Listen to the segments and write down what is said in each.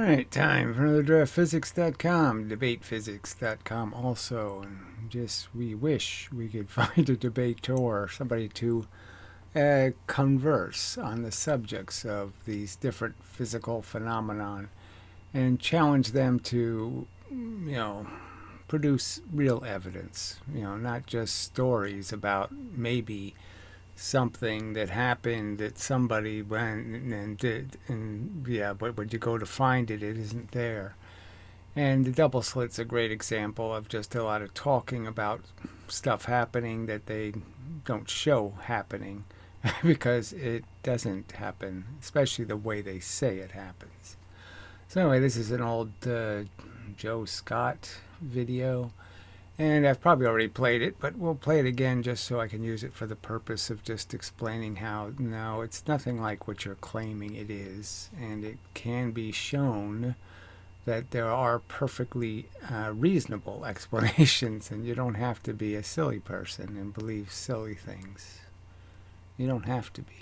Alright, time for another draftphysics.com, debatephysics.com also. And just, we wish we could find a debater, somebody to converse on the subjects of these different physical phenomenon and challenge them to, produce real evidence, not just stories about maybe something that happened that somebody went and did, and but when you go to find it, it isn't there. And the double slit's a great example of just a lot of talking about stuff happening that they don't show happening because it doesn't happen, especially the way they say it happens. So anyway, this is an old Joe Scott video. And I've probably already played it, but we'll play it again just so I can use it for the purpose of just explaining how, no, it's nothing like what you're claiming it is. And it can be shown that there are perfectly reasonable explanations, and you don't have to be a silly person and believe silly things. You don't have to be.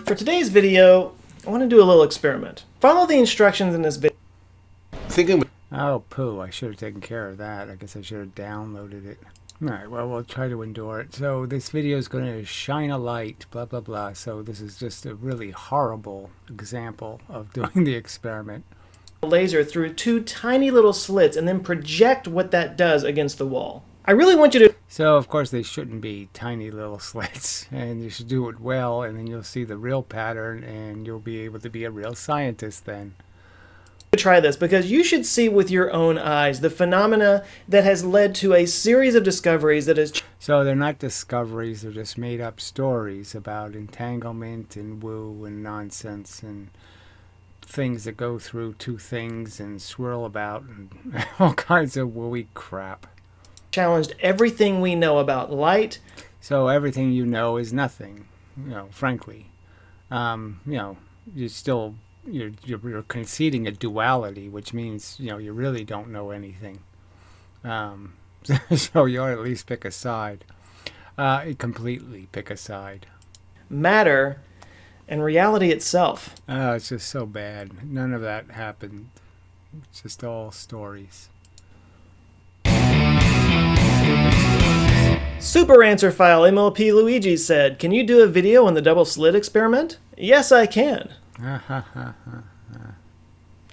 For today's video, I want to do a little experiment. Follow the instructions in this video. Oh, poo. I should have taken care of that. I guess I should have downloaded it. Alright, well, we'll try to endure it. So this video is going to shine a light, blah, blah, blah. So this is just a really horrible example of doing the experiment. Laser through two tiny little slits and then project what that does against the wall. I really want you to... So, of course, they shouldn't be tiny little slits. And you should do it well, and then you'll see the real pattern, and you'll be able to be a real scientist then. Try this because you should see with your own eyes the phenomena that has led to a series of discoveries that has... So they're not discoveries, they're just made up stories about entanglement and woo and nonsense and things that go through two things and swirl about and all kinds of wooey crap. Challenged everything we know about light. So everything you know is nothing, frankly. You still... You're conceding a duality, which means you really don't know anything. So you ought to at least pick a side. Completely pick a side. Matter and reality itself. It's just so bad. None of that happened. It's just all stories. Super answer file MLP Luigi said, "Can you do a video on the double slit experiment?" Yes, I can.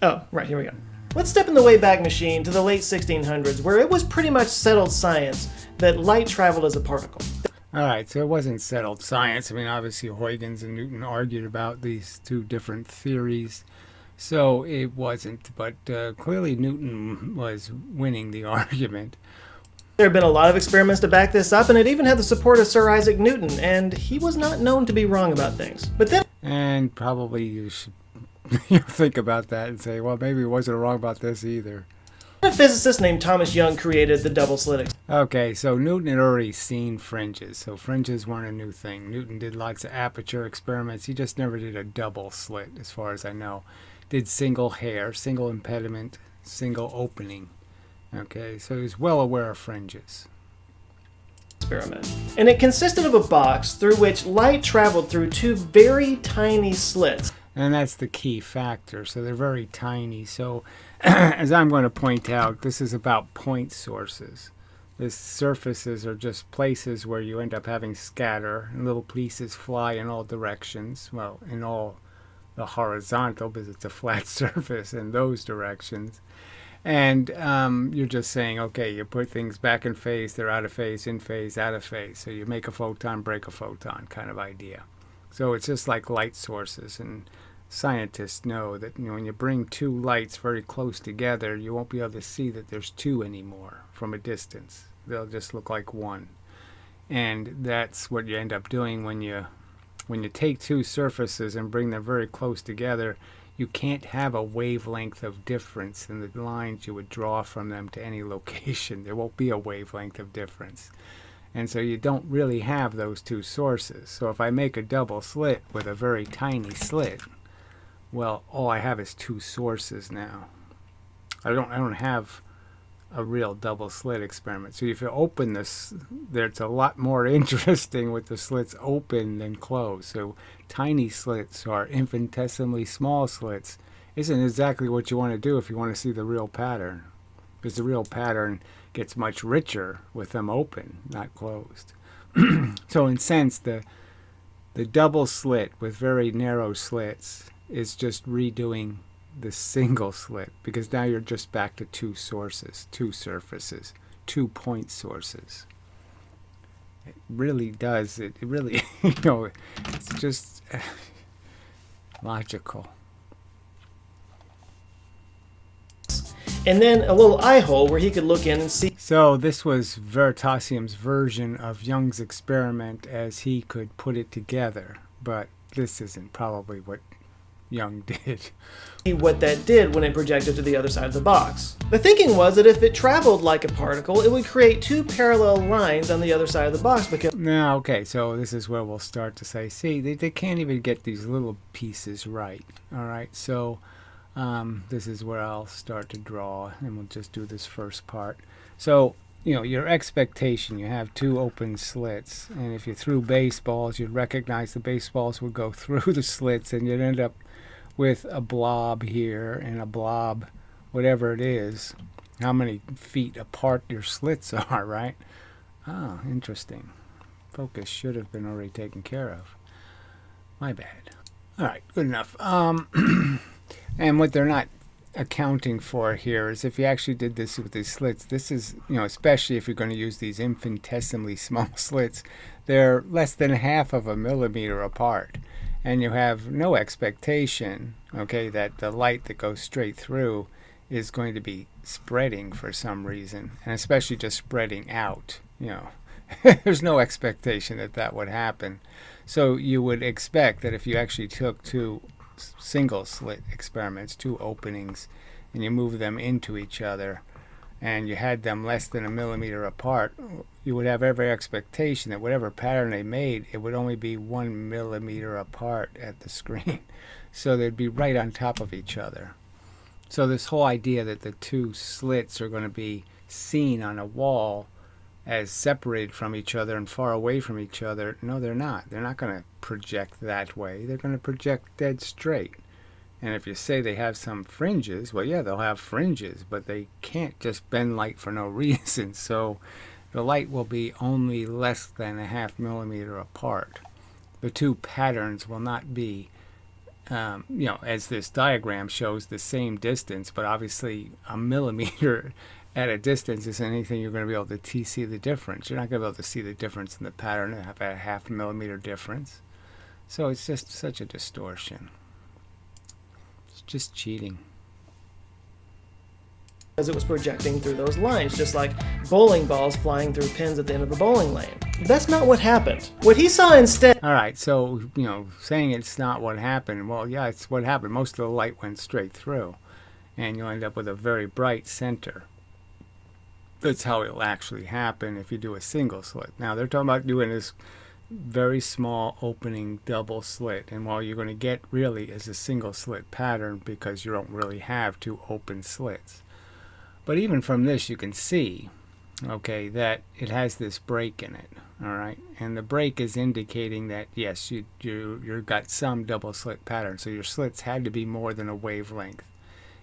Oh, right, here we go. Let's step in the Wayback Machine to the late 1600s, where it was pretty much settled science that light traveled as a particle. Alright, so it wasn't settled science. I mean, obviously Huygens and Newton argued about these two different theories, so it wasn't. But clearly Newton was winning the argument. There have been a lot of experiments to back this up, and it even had the support of Sir Isaac Newton, and he was not known to be wrong about things. But then... And probably you should think about that and say, well, maybe he wasn't wrong about this either. A physicist named Thomas Young created the double slit experiment. Okay, so Newton had already seen fringes, so fringes weren't a new thing. Newton did lots of aperture experiments. He just never did a double slit, as far as I know. Did single hair, single impediment, single opening. Okay, so he was well aware of fringes. And it consisted of a box through which light traveled through two very tiny slits. And that's the key factor, so they're very tiny. So, as I'm going to point out, this is about point sources. The surfaces are just places where you end up having scatter, and little pieces fly in all directions. Well, in all the horizontal, because it's a flat surface in those directions. And you're just saying, okay, you put things back in phase, they're out of phase, in phase, out of phase. So you make a photon, break a photon kind of idea. So it's just like light sources. And scientists know that when you bring two lights very close together, you won't be able to see that there's two anymore from a distance. They'll just look like one. And that's what you end up doing when you take two surfaces and bring them very close together. You can't have a wavelength of difference in the lines you would draw from them to any location. There won't be a wavelength of difference. And so you don't really have those two sources. So if I make a double slit with a very tiny slit, well, all I have is two sources now. I don't have a real double slit experiment. So if you open this, it's a lot more interesting with the slits open than closed. So tiny slits or infinitesimally small slits isn't exactly what you want to do if you want to see the real pattern, because the real pattern gets much richer with them open, not closed. So in a sense, the double slit with very narrow slits is just redoing the single slit, because now you're just back to two sources, two surfaces, 2 point sources. It really does. It really, it's just logical. And then a little eye hole where he could look in and see. So this was Veritasium's version of Young's experiment as he could put it together, but this isn't probably what Young did. What that did when it projected to the other side of the box. The thinking was that if it traveled like a particle, it would create 2 parallel lines on the other side of the box. Because now, okay, so this is where we'll start to say, see, they can't even get these little pieces right. All right, so this is where I'll start to draw, and we'll just do this first part. So, your expectation, you have 2 open slits, and if you threw baseballs, you'd recognize the baseballs would go through the slits, and you'd end up with a blob here and a blob, whatever it is, how many feet apart your slits are, right? Oh, interesting. Focus should have been already taken care of. My bad. All right, good enough. And what they're not accounting for here is if you actually did this with these slits, this is, especially if you're going to use these infinitesimally small slits, they're less than half of a millimeter apart. And you have no expectation, okay, that the light that goes straight through is going to be spreading for some reason, and especially just spreading out, There's no expectation that that would happen. So you would expect that if you actually took 2 single slit experiments, 2 openings, and you move them into each other, and you had them less than a millimeter apart, you would have every expectation that whatever pattern they made, it would only be 1 millimeter apart at the screen. So they'd be right on top of each other. So this whole idea that the 2 slits are going to be seen on a wall as separated from each other and far away from each other, no, they're not. They're not going to project that way. They're going to project dead straight. And if you say they have some fringes, well, yeah, they'll have fringes, but they can't just bend light for no reason. So the light will be only less than a half millimeter apart. The 2 patterns will not be, as this diagram shows, the same distance, but obviously a millimeter at a distance isn't anything you're going to be able to see the difference. You're not going to be able to see the difference in the pattern and have a half millimeter difference. So it's just such a distortion. It's just cheating. As it was projecting through those lines, just like bowling balls flying through pins at the end of a bowling lane. That's not what happened. What he saw instead... All right, so, saying it's not what happened, well, yeah, it's what happened. Most of the light went straight through, and you'll end up with a very bright center. That's how it'll actually happen if you do a single slit. Now, they're talking about doing this very small opening double slit, and what you're going to get really is a single slit pattern because you don't really have 2 open slits. But even from this, you can see, okay, that it has this break in it, all right? And the break is indicating that, yes, you've got some double slit pattern, so your slits had to be more than a wavelength.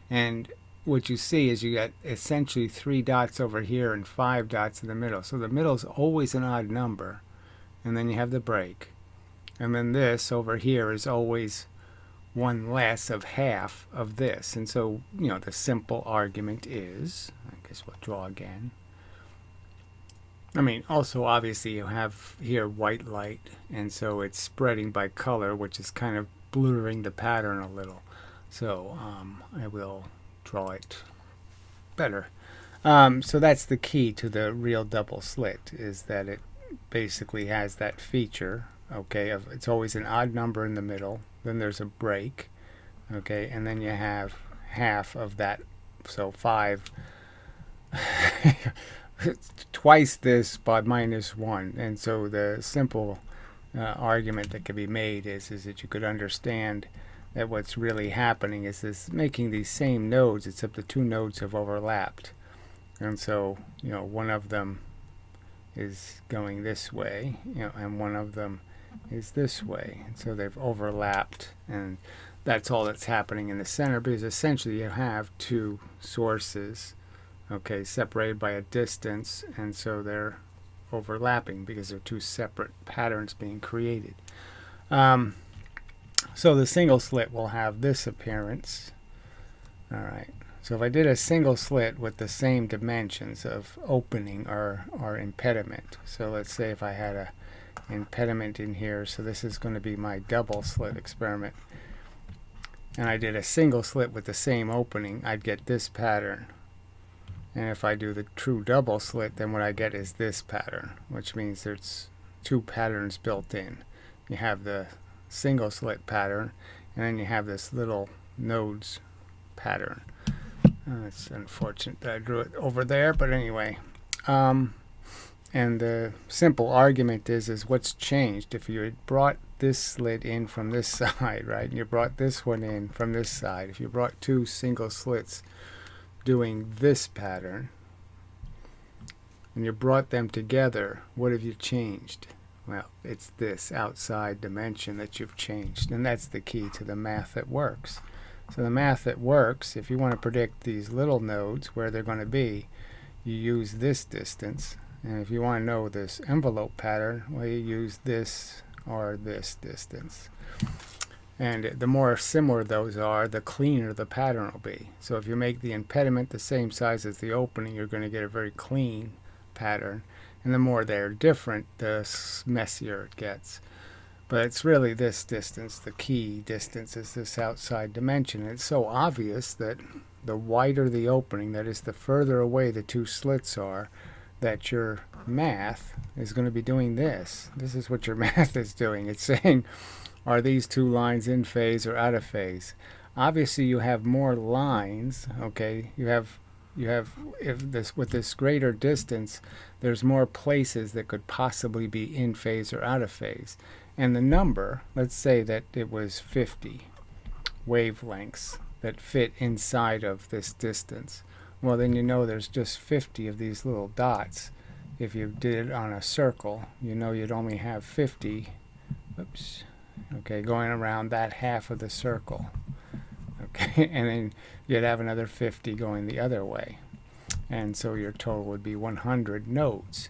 And what you see is you got essentially 3 dots over here and 5 dots in the middle. So the middle is always an odd number. And then you have the break. And then this over here is always 1 less of half of this. And so, the simple argument is, I guess we'll draw again. I mean, also obviously you have here white light, and so it's spreading by color, which is kind of blurring the pattern a little. So I will draw it better. So that's the key to the real double slit, is that it basically has that feature, okay, of it's always an odd number in the middle, then there's a break, okay, and then you have half of that, so 5 twice this by -1. And so the simple argument that can be made is that you could understand that what's really happening is this making these same nodes, except the 2 nodes have overlapped. And so, one of them is going this way, and one of them is this way. And so they've overlapped, and that's all that's happening in the center, because essentially you have two sources, okay, separated by a distance, and so they're overlapping because they're two separate patterns being created. So the single slit will have this appearance. All right. So if I did a single slit with the same dimensions of opening or impediment, so let's say if I had a impediment in here, so this is going to be my double slit experiment, and I did a single slit with the same opening, I'd get this pattern. And if I do the true double slit, then what I get is this pattern, which means there's two patterns built in. You have the single slit pattern, and then you have this little nodes pattern. It's unfortunate that I drew it over there, but anyway. And the simple argument is what's changed. If you had brought this slit in from this side, right, and you brought this one in from this side, if you brought two single slits doing this pattern, and you brought them together, what have you changed? Well, it's this outside dimension that you've changed, and that's the key to the math that works. So the math that works, if you want to predict these little nodes where they're going to be, you use this distance. And if you want to know this envelope pattern, well, you use this or this distance. And the more similar those are, the cleaner the pattern will be. So if you make the impediment the same size as the opening, you're going to get a very clean pattern. And the more they're different, the messier it gets. But it's really this distance, the key distance is this outside dimension. And it's so obvious that the wider the opening, that is, the further away the two slits are, that your math is going to be doing this. This is what your math is doing. It's saying, are these two lines in phase or out of phase? Obviously, you have more lines, okay? You have with this greater distance, there's more places that could possibly be in phase or out of phase. And the number, let's say that it was 50 wavelengths that fit inside of this distance. Well, then you know there's just 50 of these little dots. If you did it on a circle, you know you'd only have 50, going around that half of the circle. Okay, and then you'd have another 50 going the other way. And so your total would be 100 nodes.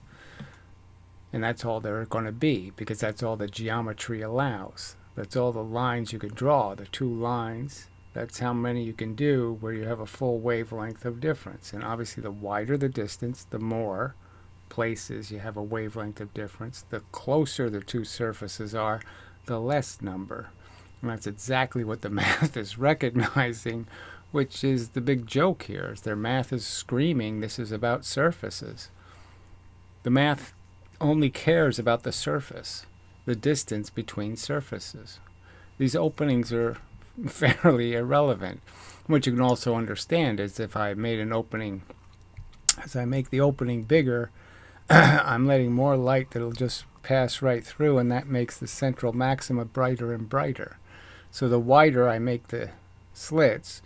And that's all there are going to be, because that's all the geometry allows. That's all the lines you could draw, the two lines. That's how many you can do where you have a full wavelength of difference. And obviously the wider the distance, the more places you have a wavelength of difference. The closer the two surfaces are, the less number. And that's exactly what the math is recognizing, which is the big joke here. Is their math is screaming this is about surfaces. The math only cares about the surface, the distance between surfaces. These openings are fairly irrelevant. What you can also understand is if I made an opening, as I make the opening bigger, I'm letting more light that'll just pass right through, and that makes the central maxima brighter and brighter. So the wider I make the slits,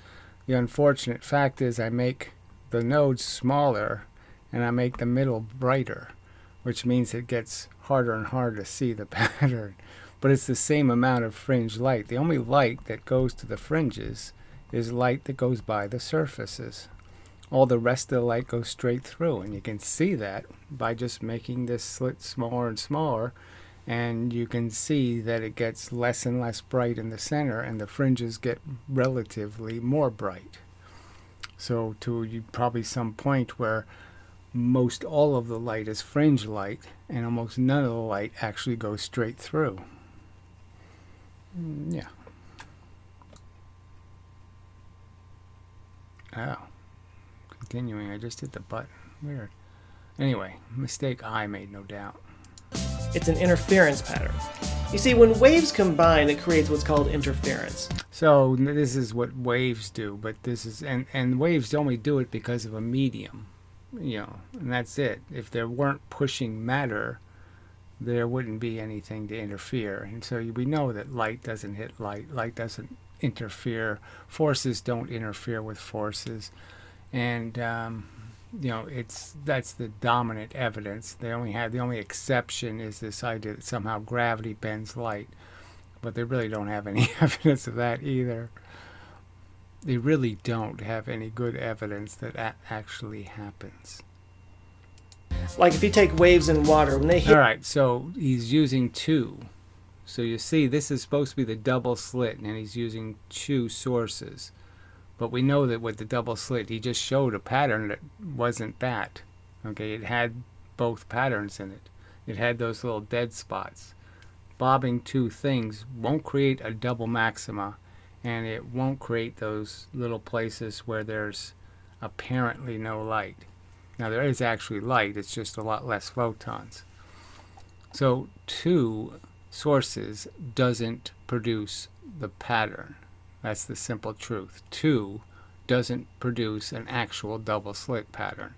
the unfortunate fact is I make the nodes smaller and I make the middle brighter, which means it gets harder and harder to see the pattern. But it's the same amount of fringe light. The only light that goes to the fringes is light that goes by the surfaces. All the rest of the light goes straight through, and you can see that by just making this slit smaller and smaller, and you can see that it gets less and less bright in the center, and the fringes get relatively more bright. So to probably some point where most all of the light is fringe light, and almost none of the light actually goes straight through. Yeah. Oh. Continuing, I just hit the button. Weird. Anyway, mistake I made, no doubt. It's an interference pattern. You see, when waves combine, it creates what's called interference. So this is what waves do, but this is, and waves only do it because of a medium, and that's it. If there weren't pushing matter, there wouldn't be anything to interfere. And so we know that light doesn't hit light. Light doesn't interfere. Forces don't interfere with forces. And that's the dominant evidence. The only exception is this idea that somehow gravity bends light, but they really don't have any evidence of that either. They really don't have any good evidence that actually happens. Like if you take waves in water, when they hit... All right, so he's using two. So you see, this is supposed to be the double slit, and he's using two sources. But we know that with the double slit, he just showed a pattern that wasn't that. Okay, it had both patterns in it. It had those little dead spots. Bobbing two things won't create a double maxima, and it won't create those little places where there's apparently no light. Now there is actually light, it's just a lot less photons. So two sources doesn't produce the pattern. That's the simple truth. Two doesn't produce an actual double slit pattern.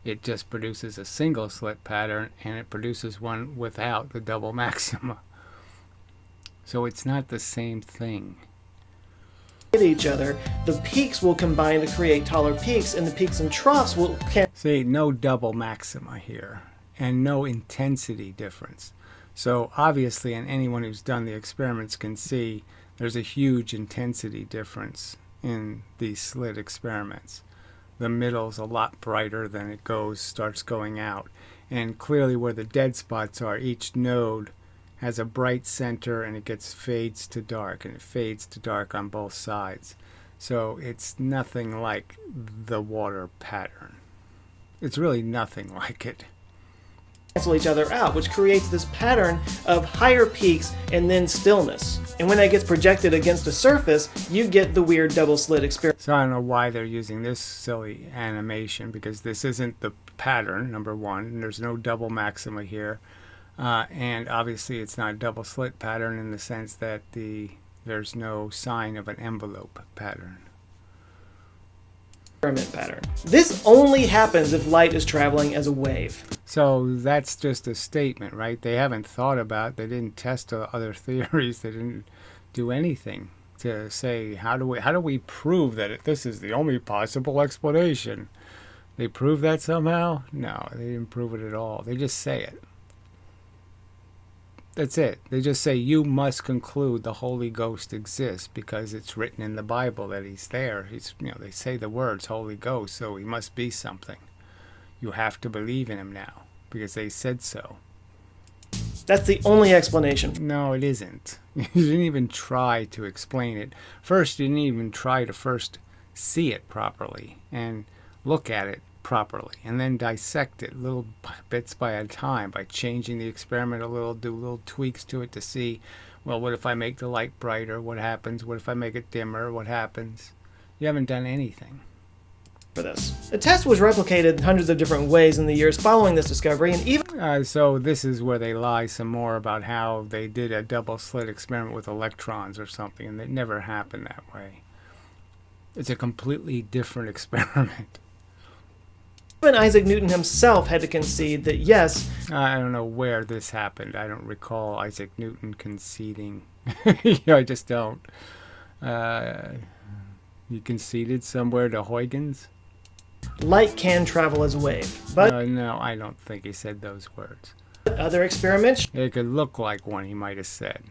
It just produces a single slit pattern, and it produces one without the double maxima. So it's not the same thing. Hit each other, the peaks will combine to create taller peaks, and the peaks and troughs will... See, no double maxima here, and no intensity difference. So obviously, and anyone who's done the experiments can see, there's a huge intensity difference in these slit experiments. The middle's a lot brighter than it starts going out. And clearly where the dead spots are, each node has a bright center, and it fades to dark, and it fades to dark on both sides. So it's nothing like the water pattern. It's really nothing like it. Cancel each other out, which creates this pattern of higher peaks and then stillness. And when that gets projected against a surface, you get the weird double slit experiment. So I don't know why they're using this silly animation, because this isn't the pattern, number one, and there's no double maxima here. And obviously it's not a double slit pattern in the sense that there's no sign of an envelope pattern. Pattern. This only happens if light is traveling as a wave. So that's just a statement, right? They haven't thought about, they didn't test other theories, they didn't do anything to say, how do we prove that this is the only possible explanation? They prove that somehow? No, they didn't prove it at all. They just say it. That's it. They just say, you must conclude the Holy Ghost exists because it's written in the Bible that he's there. They say the words Holy Ghost, so he must be something. You have to believe in him now because they said so. That's the only explanation. No, it isn't. You didn't even try to explain it. First, you didn't even try to first see it properly and look at it properly, and then dissect it little bits by a time by changing the experiment a little, do little tweaks to it to see, well, what if I make the light brighter? What happens? What if I make it dimmer? What happens? You haven't done anything. For this. The test was replicated hundreds of different ways in the years following this discovery, and even... So this is where they lie some more about how they did a double slit experiment with electrons or something, and it never happened that way. It's a completely different experiment. Even Isaac Newton himself had to concede that yes... I don't know where this happened. I don't recall Isaac Newton conceding. I just don't. He conceded somewhere to Huygens? Light can travel as a wave, but... No, I don't think he said those words. Other experiments... It could look like one he might have said.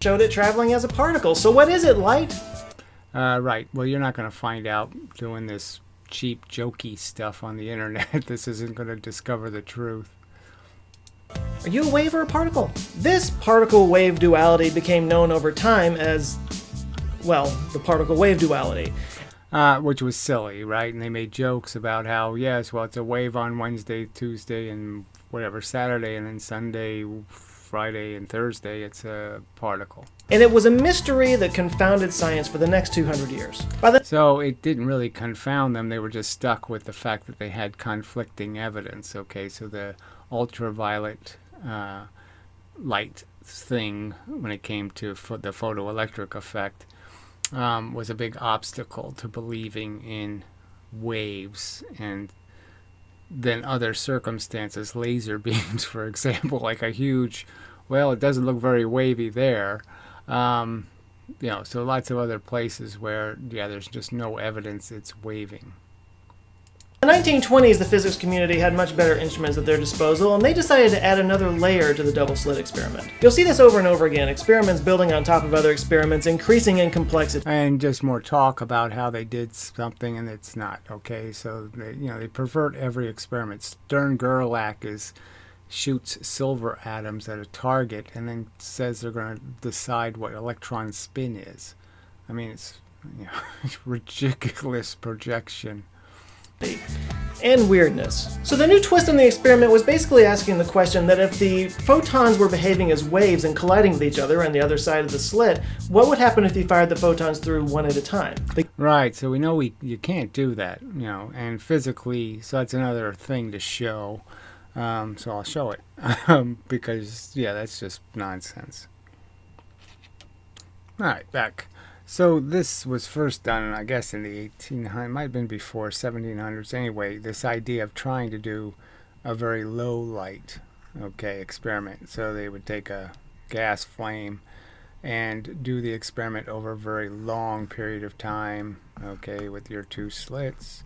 ...showed it traveling as a particle. So what is it, light? Right. Well, you're not going to find out doing this cheap, jokey stuff on the internet. This isn't going to discover the truth. Are you a wave or a particle? This particle-wave duality became known over time as, well, the particle-wave duality. Which was silly, right? And they made jokes about how, yes, well, it's a wave on Wednesday, Tuesday, and whatever, Saturday, and then Sunday, Friday, and Thursday, it's a particle. And it was a mystery that confounded science for the next 200 years. So it didn't really confound them. They were just stuck with the fact that they had conflicting evidence. Okay, so the ultraviolet light thing, when it came to the photoelectric effect, was a big obstacle to believing in waves. And then other circumstances, laser beams, for example, like a huge, well, it doesn't look very wavy there. So lots of other places where, yeah, there's just no evidence it's waving. In the 1920s, the physics community had much better instruments at their disposal, and they decided to add another layer to the double slit experiment. You'll see this over and over again, experiments building on top of other experiments, increasing in complexity. And just more talk about how they did something and it's not, okay? So, they pervert every experiment. Stern Gerlach shoots silver atoms at a target and then says they're going to decide what electron spin is. I mean, it's ridiculous projection. And weirdness. So the new twist on the experiment was basically asking the question that if the photons were behaving as waves and colliding with each other on the other side of the slit, what would happen if you fired the photons through one at a time? Right, so we know you can't do that, and physically, so that's another thing to show. So I'll show it, because, that's just nonsense. All right, back. So this was first done, I guess, in the 1800s, might have been before 1700s. Anyway, this idea of trying to do a very low light, experiment. So they would take a gas flame and do the experiment over a very long period of time, with your two slits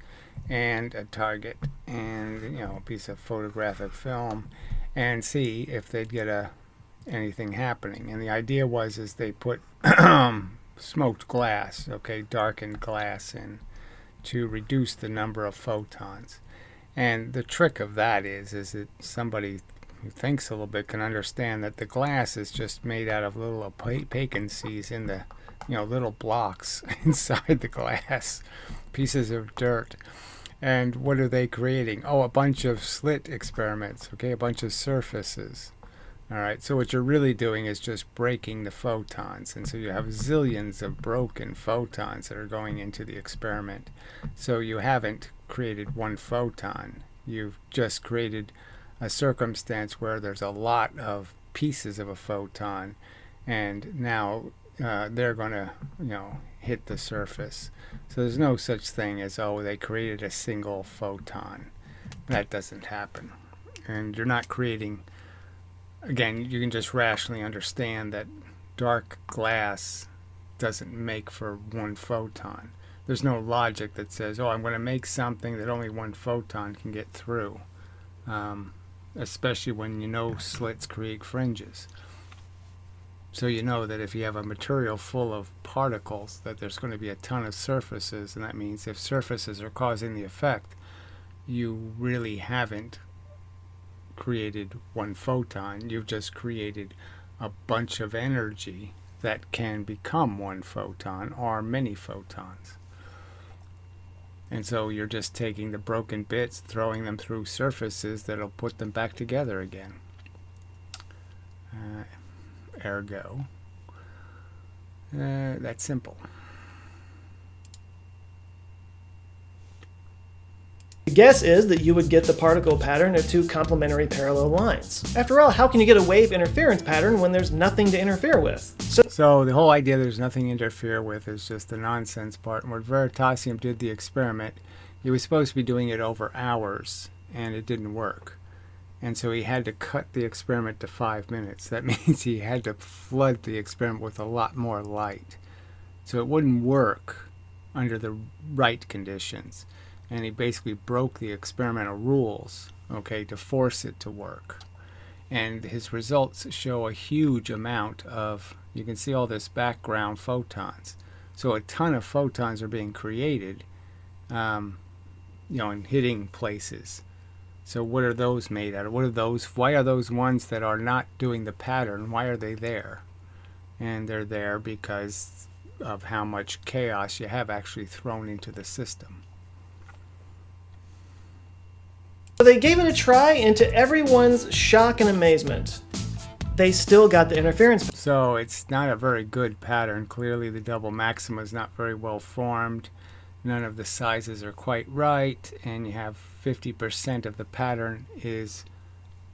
and a target and, a piece of photographic film, and see if they'd get anything happening. And the idea is they put smoked glass, darkened glass in to reduce the number of photons. And the trick of that is that somebody who thinks a little bit can understand that the glass is just made out of little vacancies in the, little blocks inside the glass, pieces of dirt. And what are they creating? Oh, a bunch of slit experiments, a bunch of surfaces. All right, so what you're really doing is just breaking the photons, and so you have zillions of broken photons that are going into the experiment. So you haven't created one photon. You've just created a circumstance where there's a lot of pieces of a photon, and now they're going to, hit the surface. So there's no such thing as, they created a single photon. That doesn't happen. And you're not creating... Again, you can just rationally understand that dark glass doesn't make for one photon. There's no logic that says, I'm going to make something that only one photon can get through, especially when slits create fringes. So you know that if you have a material full of particles, that there's going to be a ton of surfaces, and that means if surfaces are causing the effect, you really haven't created one photon. You've just created a bunch of energy that can become one photon or many photons. And so you're just taking the broken bits, throwing them through surfaces that'll put them back together again. Ergo, that's simple. The guess is that you would get the particle pattern of two complementary parallel lines. After all, how can you get a wave interference pattern when there's nothing to interfere with? So the whole idea there's nothing to interfere with is just the nonsense part. And when Veritasium did the experiment, he was supposed to be doing it over hours, and it didn't work. And so he had to cut the experiment to 5 minutes. That means he had to flood the experiment with a lot more light. So it wouldn't work under the right conditions. And he basically broke the experimental rules, to force it to work. And his results show a huge amount of, you can see all this background photons. So a ton of photons are being created, and hitting places. So what are those made out of? Why are those ones that are not doing the pattern, why are they there? And they're there because of how much chaos you have actually thrown into the system. So they gave it a try, and to everyone's shock and amazement, they still got the interference. So it's not a very good pattern. Clearly the double maxima is not very well formed. None of the sizes are quite right, and you have 50% of the pattern is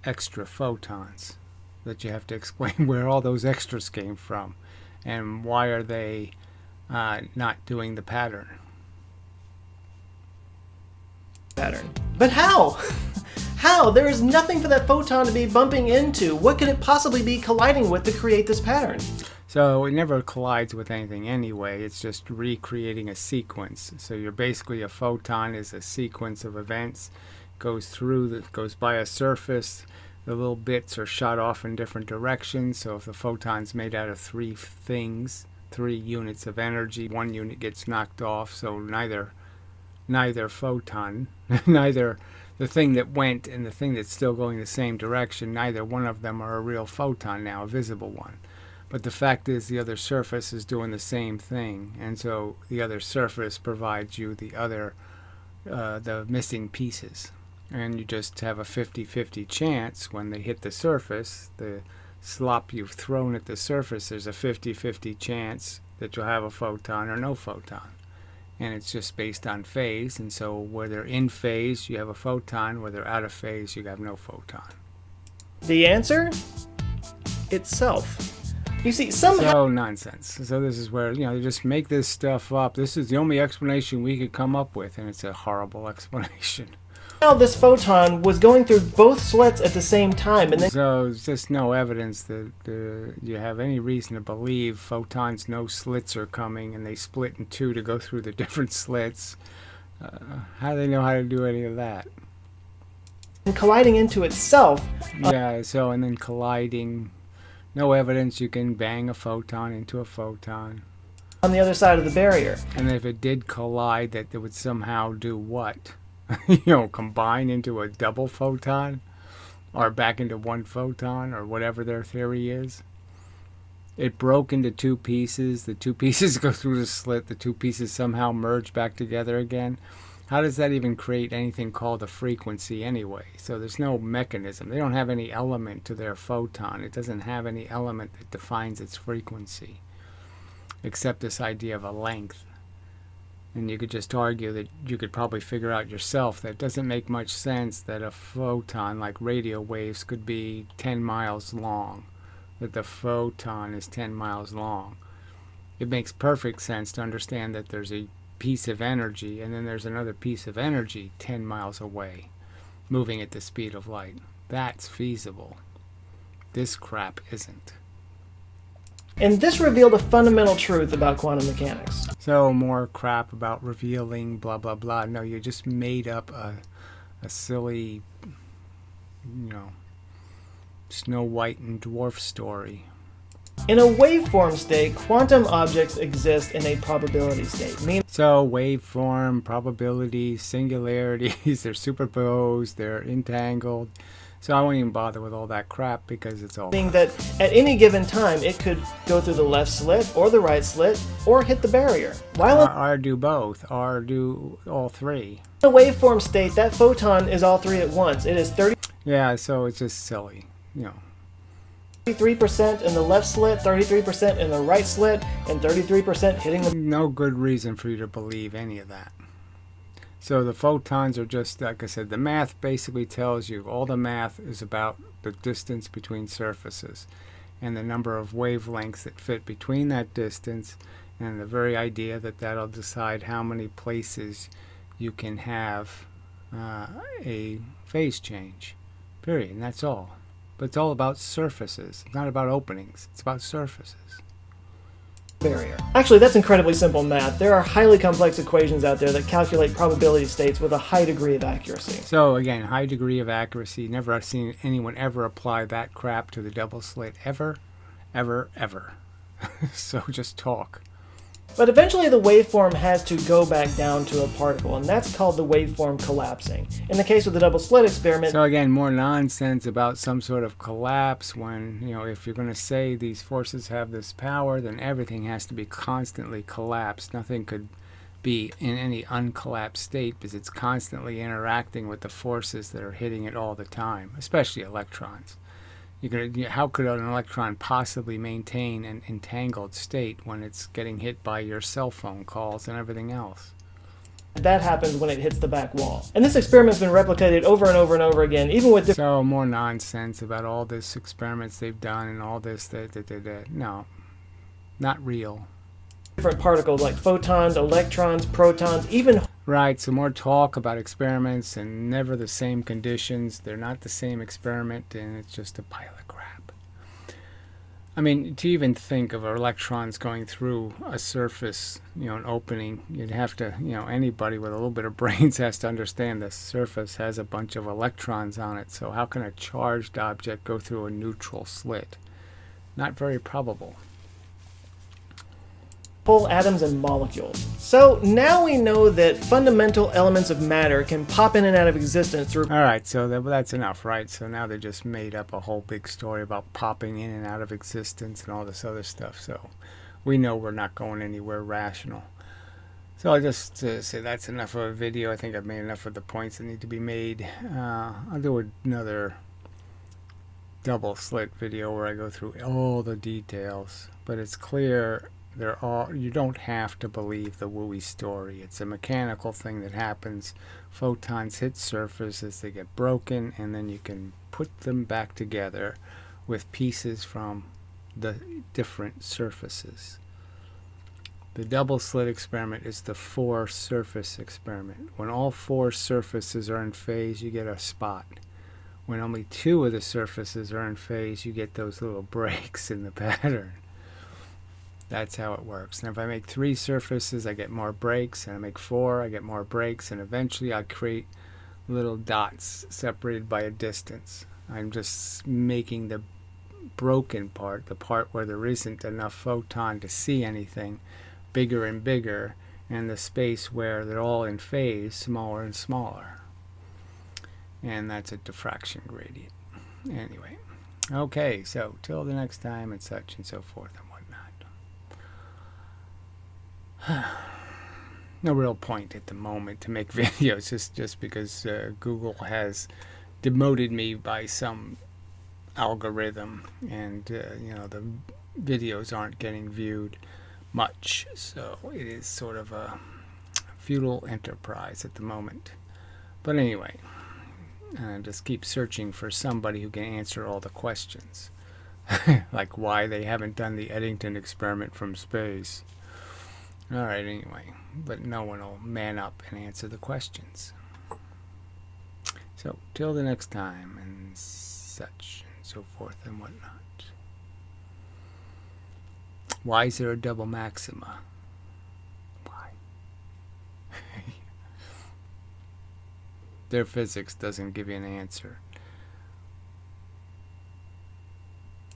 extra photons that you have to explain where all those extras came from and why are they not doing the pattern. But how? How? There is nothing for that photon to be bumping into. What could it possibly be colliding with to create this pattern? So it never collides with anything anyway. It's just recreating a sequence. So you're basically, a photon is a sequence of events, goes by a surface. The little bits are shot off in different directions. So if the photon's made out of 3 things, 3 units of energy, 1 unit gets knocked off. So neither photon, neither the thing that went and the thing that's still going the same direction, neither one of them are a real photon now, a visible one. But the fact is, the other surface is doing the same thing, and so the other surface provides you the missing pieces. And you just have a 50-50 chance when they hit the surface, the slop you've thrown at the surface, there's a 50-50 chance that you'll have a photon or no photon. And it's just based on phase, and so where they're in phase, you have a photon. Where they're out of phase, you have no photon. The answer? Itself. You see, somehow... So nonsense. So this is where, they just make this stuff up. This is the only explanation we could come up with, and it's a horrible explanation. Now this photon was going through both slits at the same time, and then... So there's just no evidence that you have any reason to believe photons, no slits are coming, and they split in 2 to go through the different slits. How do they know how to do any of that? And colliding into itself... Yeah, so, and then colliding... No evidence you can bang a photon into a photon. On the other side of the barrier. And if it did collide, that it would somehow do what? Combine into a double photon? Or back into 1 photon? Or whatever their theory is? It broke into 2 pieces. The 2 pieces go through the slit. The 2 pieces somehow merge back together again. How does that even create anything called a frequency anyway? So there's no mechanism. They don't have any element to their photon. It doesn't have any element that defines its frequency, except this idea of a length. And you could just argue that you could probably figure out yourself that it doesn't make much sense that a photon, like radio waves, could be 10 miles long, that the photon is 10 miles long. It makes perfect sense to understand that there's a piece of energy, and then there's another piece of energy 10 miles away, moving at the speed of light. That's feasible. This crap isn't. And this revealed a fundamental truth about quantum mechanics. So more crap about revealing blah blah blah. No, you just made up a silly, Snow White and dwarf story. In a waveform state, quantum objects exist in a probability state. So waveform, probability, singularities, they're superposed, they're entangled. So I won't even bother with all that crap because it's all... Meaning that at any given time, it could go through the left slit or the right slit or hit the barrier. While or do both, or do all 3. In a waveform state, that photon is all 3 at once. It is 30... Yeah, so it's just silly, 33% in the left slit, 33% in the right slit, and 33% hitting the... No good reason for you to believe any of that. So the photons are just, like I said, the math basically tells you, all the math is about the distance between surfaces and the number of wavelengths that fit between that distance, and the very idea that that'll decide how many places you can have a phase change. Period. And that's all. But it's all about surfaces. It's not about openings. It's about surfaces. Barrier. Actually, that's incredibly simple math. There are highly complex equations out there that calculate probability states with a high degree of accuracy. So again, high degree of accuracy. Never seen anyone ever apply that crap to the double slit. Ever. So just talk. But eventually the waveform has to go back down to a particle, and that's called the waveform collapsing. In the case of the double slit experiment... So again, more nonsense about some sort of collapse when, if you're going to say these forces have this power, then everything has to be constantly collapsed. Nothing could be in any uncollapsed state because it's constantly interacting with the forces that are hitting it all the time, especially electrons. How could an electron possibly maintain an entangled state when it's getting hit by your cell phone calls and everything else? That happens when it hits the back wall. And this experiment's been replicated over and over and over again, even with... So more nonsense about all this experiments they've done and all this, no, not real. Different particles like photons, electrons, protons, even... Right, so more talk about experiments and never the same conditions. They're not the same experiment, and it's just a pile of crap. I mean, to even think of electrons going through a surface, an opening, you'd have to, anybody with a little bit of brains has to understand the surface has a bunch of electrons on it. So how can a charged object go through a neutral slit? Not very probable. Whole atoms and molecules. So now we know that fundamental elements of matter can pop in and out of existence through... All right, so that's enough, right? So now they just made up a whole big story about popping in and out of existence and all this other stuff. So we know we're not going anywhere rational. So I'll just say that's enough of a video. I think I've made enough of the points that need to be made. I'll do another double slit video where I go through all the details. But it's clear you don't have to believe the wooey story. It's a mechanical thing that happens. Photons hit surfaces, they get broken, and then you can put them back together with pieces from the different surfaces. The double slit experiment is the 4 surface experiment. When all 4 surfaces are in phase, you get a spot. When only 2 of the surfaces are in phase, you get those little breaks in the pattern. That's how it works. And if I make 3 surfaces, I get more breaks, and I make 4, I get more breaks, and eventually I create little dots separated by a distance. I'm just making the broken part, the part where there isn't enough photon to see anything, bigger and bigger, and the space where they're all in phase, smaller and smaller. And that's a diffraction gradient. Anyway, okay, so till the next time, and such and so forth and whatnot. No real point at the moment to make videos just because Google has demoted me by some algorithm, and the videos aren't getting viewed much, so it is sort of a futile enterprise at the moment. But anyway, just keep searching for somebody who can answer all the questions, like why they haven't done the Eddington experiment from space. Alright, anyway, but no one will man up and answer the questions. So, till the next time, and such and so forth and whatnot. Why is there a double maxima? Why? Their physics doesn't give you an answer.